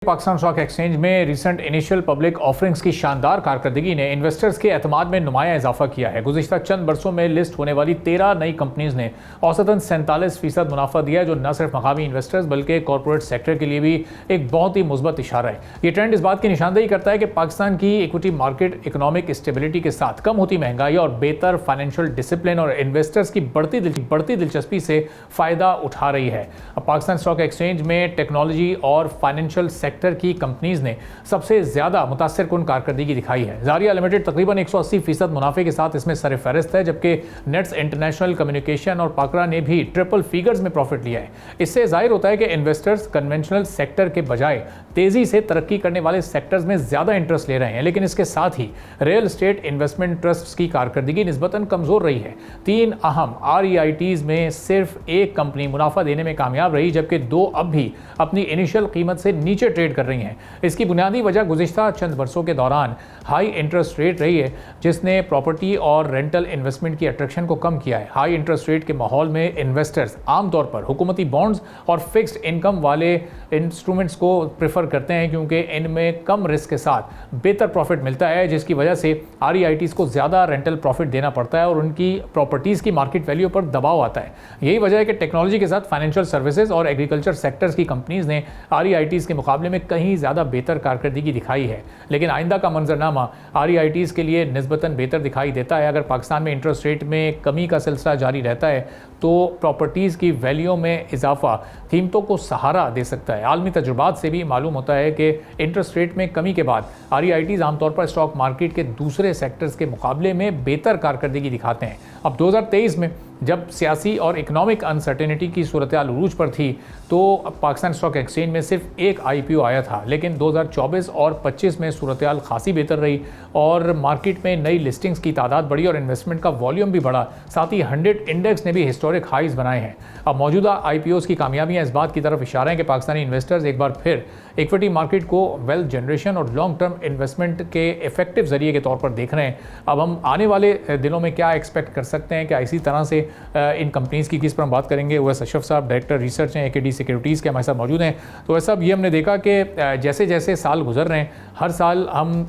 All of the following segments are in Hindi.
पाकिस्तान स्टॉक एक्सचेंज में रिसेंट इनिशियल पब्लिक ऑफरिंग्स की शानदार कारकर्दगी ने इन्वेस्टर्स के एतमाद में नुमाया इजाफा किया है। गुज़िश्ता चंद बरसों में लिस्ट होने वाली 13 नई कंपनीज ने औसतन 47% मुनाफा दिया है, जो न सिर्फ मकामी इन्वेस्टर्स बल्कि कॉरपोरेट सेक्टर के लिए भी एक बहुत ही मुस्बत इशारा है। ये ट्रेंड इस बात की निशानदेही करता है कि पाकिस्तान की इक्विटी मार्केट इकोनॉमिक स्टेबिलिटी के साथ कम होती महंगाई और बेहतर फाइनेंशियल डिसिप्लिन और इन्वेस्टर्स की बढ़ती दिलचस्पी से फ़ायदा उठा रही है। अब पाकिस्तान स्टॉक एक्सचेंज में टेक्नोलॉजी और फाइनेंशियल सेक्टर की कंपनीज ने सबसे ज्यादा मुतासिर कुन कारकर्दगी दिखाई है। जारिया लिमिटेड तकरीबन 180% मुनाफे के साथ इसमें सरफहरिस्त है, जबकि नेट्स इंटरनेशनल कम्युनिकेशन और पाकरा ने भी ट्रिपल फिगर्स में प्रॉफिट लिया है। इससे जाहिर होता है कि इन्वेस्टर्स कन्वेंशनल सेक्टर के बजाय तेजी से तरक्की करने वाले सेक्टर्स में ज्यादा इंटरेस्ट ले रहे हैं। लेकिन इसके साथ ही रियल एस्टेट इन्वेस्टमेंट ट्रस्ट की कारकर्दगी निस्बतन कमजोर रही है। 3 अहम REITs में सिर्फ एक कंपनी मुनाफा देने में कामयाब रही, जबकि 2 अब भी अपनी इनिशियल कीमत से नीचे ट्रेड कर रही हैं। इसकी बुनियादी वजह गुज़िश्ता चंद बरसों के दौरान हाई इंटरेस्ट रेट रही है, जिसने प्रॉपर्टी और रेंटल इन्वेस्टमेंट की अट्रैक्शन को कम किया है। हाई इंटरेस्ट रेट के माहौल में इन्वेस्टर्स आमतौर पर हुकूमती बॉन्ड्स और फिक्स्ड इनकम वाले इंस्ट्रूमेंट्स को प्रेफर करते हैं, क्योंकि इनमें कम रिस्क के साथ बेहतर प्रॉफिट मिलता है, जिसकी वजह से REITs को ज़्यादा रेंटल प्रॉफिट देना पड़ता है और उनकी प्रॉपर्टीज़ की मार्केट वैल्यू पर दबाव आता है। यही वजह है कि टेक्नोलॉजी के साथ फाइनेंशियल सर्विसेज और एग्रीकल्चर सेक्टर्स की कंपनीज ने REITs के मुकाबले में कहीं ज़्यादा बेहतर कारकर्दगी दिखाई है। लेकिन आइंदा का मंजरनामा REITs के लिए निस्बतन बेहतर दिखाई देता है। अगर पाकिस्तान में इंटरेस्ट रेट में कमी का सिलसिला जारी रहता है तो प्रॉपर्टीज़ की वैल्यू में इजाफा कीमतों को सहारा दे सकता है। आलमी तजुर्बात से भी मालूम होता है कि इंटरेस्ट रेट में कमी के बाद REITs आमतौर पर स्टॉक मार्केट के दूसरे सेक्टर्स के मुकाबले में बेहतर कारकर्दगी दिखाते हैं। अब 2023 में जब सियासी और इकोनॉमिक अनसर्टेनिटी की सूरत हाल उरूज पर थी तो पाकिस्तान स्टॉक एक्सचेंज में सिर्फ एक IPO आया था, लेकिन 2024 और 25 में सूरत हाल खासी बेहतर रही और मार्केट में नई लिस्टिंग्स की तादाद बढ़ी और इन्वेस्टमेंट का वॉल्यूम भी बढ़ा। साथ ही 100 इंडेक्स ने भी हिस्टोरिक हाइज बनाए हैं। अब मौजूदा IPOs की कामयाबियां इस बात की तरफ इशारा है कि पाकिस्तानी इन्वेस्टर्स एक बार फिर इक्विटी मार्केट को वेल्थ जनरेशन और लॉन्ग टर्म इन्वेस्टमेंट के इफेक्टिव जरिए के तौर पर देख रहे हैं। अब हम आने वाले दिनों में क्या एक्सपेक्ट कर सकते हैं, क्या इसी तरह से इन कंपनीज़ की किस पर हम बात करेंगे। ओवैस अशरफ साहब डायरेक्टर रिसर्च हैं AKD सिक्योरिटीज़ के, हमारे साथ मौजूद हैं। तो वैसे साहब, ये हमने देखा कि जैसे जैसे साल गुजर रहे हैं हर साल हम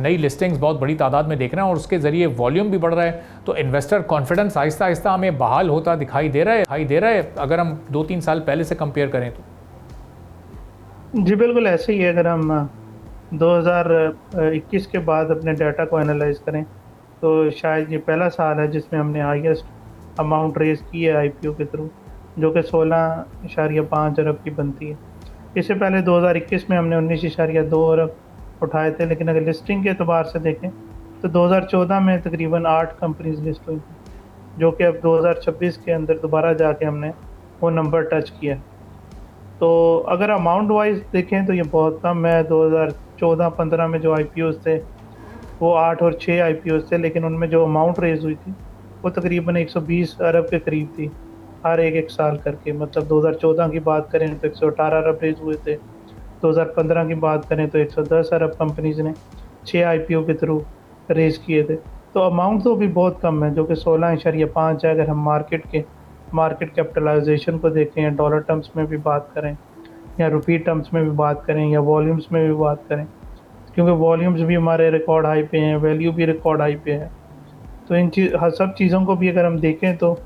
नई लिस्टिंग्स बहुत बड़ी तादाद में देख रहे हैं और उसके ज़रिए वॉल्यूम भी बढ़ रहा है, तो इन्वेस्टर कॉन्फिडेंस आहिस्ता आहिस्ता हमें बहाल होता दिखाई दे रहा है अगर हम 2-3 साल पहले से कंपेयर करें तो। जी बिल्कुल ऐसे ही है। अगर हम 2021 के बाद अपने डाटा को एनालाइज करें तो शायद ये पहला साल है जिसमें हमने हाईएस्ट अमाउंट रेज़ की है IPO के थ्रू, जो कि 16.5 अरब की बनती है। इससे पहले 2021 में हमने 19.2 अरब उठाए थे, लेकिन अगर लिस्टिंग के एतबार से देखें तो 2014 में तकरीबन 8 कंपनीज लिस्ट हुई थी, जो कि अब 2026 के अंदर दोबारा जाके हमने वो नंबर टच किया। तो अगर अमाउंट वाइज देखें तो ये बहुत कम है। 2014-15 में जो IPOs थे वो 8 और 6 IPOs थे, लेकिन उनमें जो अमाउंट रेज़ हुई थी वो तकरीबन 120 अरब के करीब थी हर एक साल करके। मतलब 2014 की बात करें तो 118 अरब रेज़ हुए थे, 2015 की बात करें तो 110 अरब कंपनीज़ ने 6 IPO के थ्रू रेज़ किए थे। तो अमाउंट तो भी बहुत कम है, जो कि 16.5 है। अगर हम मार्केट कैपिटलाइजेशन को देखें या डॉलर टर्म्स में भी बात करें या रुपये टर्म्स में भी बात करें या वॉल्यूम्स में भी बात करें, क्योंकि वॉल्यूम्स भी हमारे रिकॉर्ड हाई पे हैं, वैल्यू भी रिकॉर्ड हाई पे है। तो इन सब चीज़ों को भी अगर हम देखें तो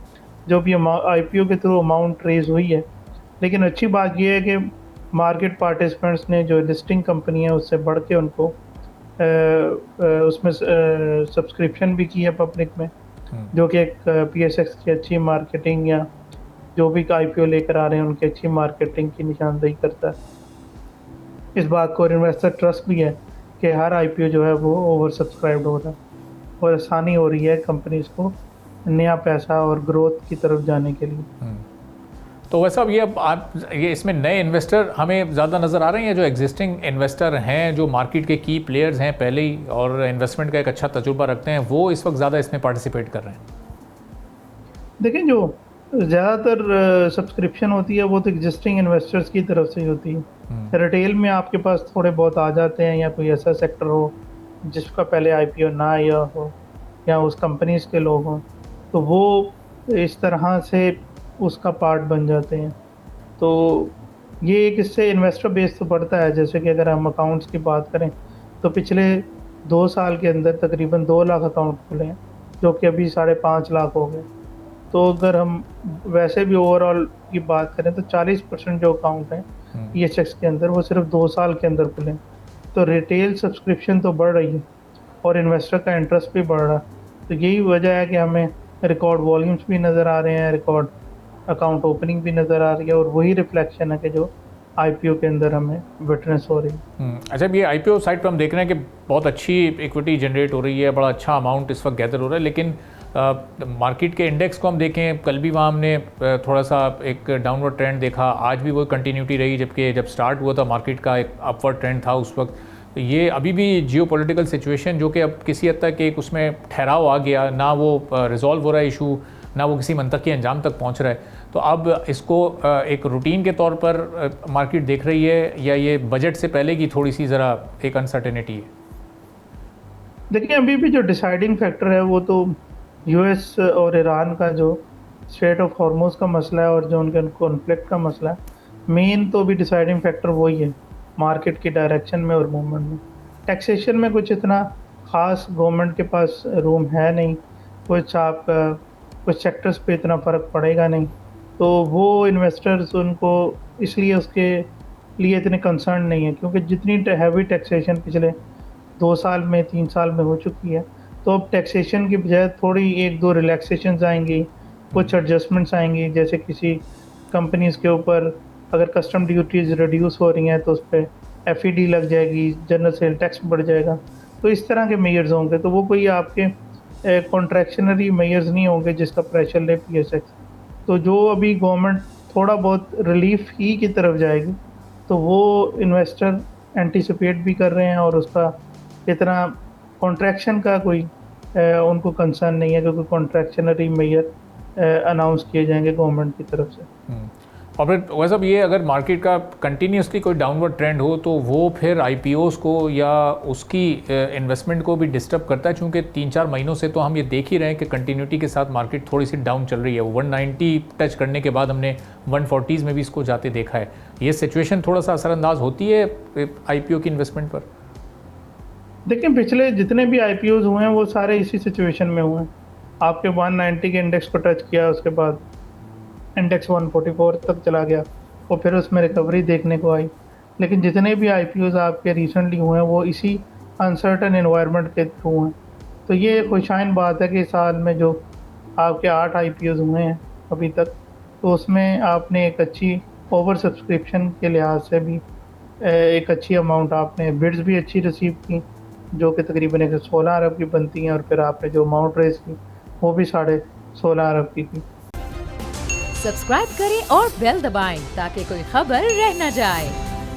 जो भी IPO के थ्रू अमाउंट रेज़ हुई है, लेकिन अच्छी बात यह है कि मार्केट पार्टिसिपेंट्स ने जो लिस्टिंग कंपनी है उससे बढ़ के उनको उसमें सब्सक्रिप्शन भी की है पब्लिक में, जो कि एक PSX की अच्छी मार्केटिंग या जो भी IPO लेकर आ रहे हैं उनकी अच्छी मार्केटिंग की निशानदेही करता है। इस बात को इन्वेस्टर ट्रस्ट भी है कि हर IPO जो है वो ओवर सब्सक्राइब्ड हो रहा है और आसानी हो रही है कंपनीज को नया पैसा और ग्रोथ की तरफ जाने के लिए। तो वैसा ये इसमें नए इन्वेस्टर हमें ज़्यादा नज़र आ रहे हैं, जो एग्जिस्टिंग इन्वेस्टर हैं, जो मार्केट के की प्लेयर्स हैं पहले ही और इन्वेस्टमेंट का एक अच्छा तजुर्बा रखते हैं, वो इस वक्त ज़्यादा इसमें पार्टिसिपेट कर रहे हैं। देखें, जो ज़्यादातर सब्सक्रिप्शन होती है वो तो एग्जिस्टिंग इन्वेस्टर्स की तरफ से ही होती है। रिटेल में आपके पास थोड़े बहुत आ जाते हैं, या कोई ऐसा सेक्टर हो जिसका पहले IPO ना आया हो या उस कंपनीज के लोग हों, तो वो इस तरह से उसका पार्ट बन जाते हैं। तो ये एक इससे इन्वेस्टर बेस तो बढ़ता है। जैसे कि अगर हम अकाउंट्स की बात करें तो पिछले 2 साल के अंदर तकरीबन 2 लाख अकाउंट खुले हैं, जो कि अभी 5.5 लाख हो गए। तो अगर हम वैसे भी ओवरऑल की बात करें तो 40% जो अकाउंट हैं ईएचएक्स के अंदर वो सिर्फ 2 साल के अंदर खुले हैं। तो रिटेल सब्सक्रिप्शन तो बढ़ रही है और इन्वेस्टर का इंटरेस्ट भी बढ़ रहा है। तो यही वजह है कि हमें रिकॉर्ड वॉल्यूम्स भी नज़र आ रहे हैं, रिकॉर्ड अकाउंट ओपनिंग भी नज़र आ रही है, और वही रिफ्लेक्शन है कि जो आईपीओ के अंदर हमें विटनेस हो रही है। अच्छा, ये आईपीओ साइड पर हम देख रहे हैं कि बहुत अच्छी इक्विटी जनरेट हो रही है, बड़ा अच्छा अमाउंट इस वक्त गैदर हो रहा है, लेकिन मार्केट के इंडेक्स को हम देखें, कल भी वहाँ हमने थोड़ा सा एक डाउनवर्ड ट्रेंड देखा, आज भी वो कंटिन्यूटी रही, जबकि जब स्टार्ट हुआ था मार्केट का एक अपवर्ड ट्रेंड था उस वक्त। तो ये अभी भी जियोपॉलिटिकल सिचुएशन जो कि अब किसी हद तक एक उसमें ठहराव आ गया, ना वो रिजॉल्व हो रहा है इशू, ना वो किसी मंतकी अंजाम तक पहुँच रहा है। तो अब इसको एक रूटीन के तौर पर मार्केट देख रही है, या ये बजट से पहले की थोड़ी सी ज़रा एक अनसर्टेनिटी है? देखिए, अभी भी जो डिसाइडिंग फैक्टर है वो तो यूएस और ईरान का जो स्ट्रेट ऑफ हॉर्मुज़ का मसला है और जो उनके कॉन्फ्लिक्ट का मसला है, मेन तो अभी डिसाइडिंग फैक्टर वही है मार्केट की डायरेक्शन में और मूवमेंट में। टैक्सेशन में कुछ इतना ख़ास गवर्नमेंट के पास रूम है नहीं, कुछ सेक्टर्स पे इतना फ़र्क पड़ेगा नहीं, तो वो इन्वेस्टर्स उनको इसलिए उसके लिए इतने कंसर्न नहीं है, क्योंकि जितनी हैवी टैक्सेशन पिछले 2 साल में 3 साल में हो चुकी है, तो अब टैक्सेशन की बजाय थोड़ी 1-2 रिलैक्सेशंस आएंगी, कुछ एडजस्टमेंट्स आएंगी। जैसे किसी कंपनीज़ के ऊपर अगर कस्टम ड्यूटीज़ रिड्यूस हो रही हैं तो उस पर एफईडी लग जाएगी, जनरल सेल टैक्स बढ़ जाएगा। तो इस तरह के मेजर्स होंगे, तो वो कोई आपके कॉन्ट्रैक्शनरी मेजर्स नहीं होंगे जिसका प्रेशर ले पीएसएक्स। तो जो अभी गवर्नमेंट थोड़ा बहुत रिलीफ ही की तरफ जाएगी, तो वो इन्वेस्टर एंटिसिपेट भी कर रहे हैं, और उसका इतना कॉन्ट्रैक्शन का कोई उनको कंसर्न नहीं है, क्योंकि कॉन्ट्रैक्शनरी मेजर अनाउंस किए जाएंगे गवर्नमेंट की तरफ से। और फिर वैसे ये अगर मार्केट का कंटिन्यूसली कोई डाउनवर्ड ट्रेंड हो तो वो फिर आईपीओज़ को या उसकी इन्वेस्टमेंट को भी डिस्टर्ब करता है, क्योंकि 3-4 महीनों से तो हम ये देख ही रहे हैं कि कंटिन्यूटी के साथ मार्केट थोड़ी सी डाउन चल रही है। 190 टच करने के बाद हमने 140s में भी इसको जाते देखा है। ये सिचुएशन थोड़ा सा असरअंदाज होती है आईपीओ की इन्वेस्टमेंट पर? देखिए, पिछले जितने भी आईपीओज़ हुए हैं वो सारे इसी सिचुएशन में हुए हैं। आपके 190 के इंडेक्स को टच किया, उसके बाद इंडेक्स 144 तक चला गया और फिर उसमें रिकवरी देखने को आई। लेकिन जितने भी आईपीओज़ आपके रिसेंटली हुए हैं वो इसी अनसर्टन एनवायरनमेंट के थ्रू हैं। तो ये खुशाइन बात है कि इस साल में जो आपके 8 आईपीओज़ हुए हैं अभी तक, तो उसमें आपने एक अच्छी ओवर सब्सक्रिप्शन के लिहाज से भी एक अच्छी अमाउंट आपने बिड्स भी अच्छी रिसीव की, जो कि तकरीबन 116 अरब की बनती हैं, और फिर आपने जो अमाउंट रेज़ की वो भी 16.5 अरब की थी। सब्सक्राइब करें और बेल दबाएं ताकि कोई खबर रह न जाए।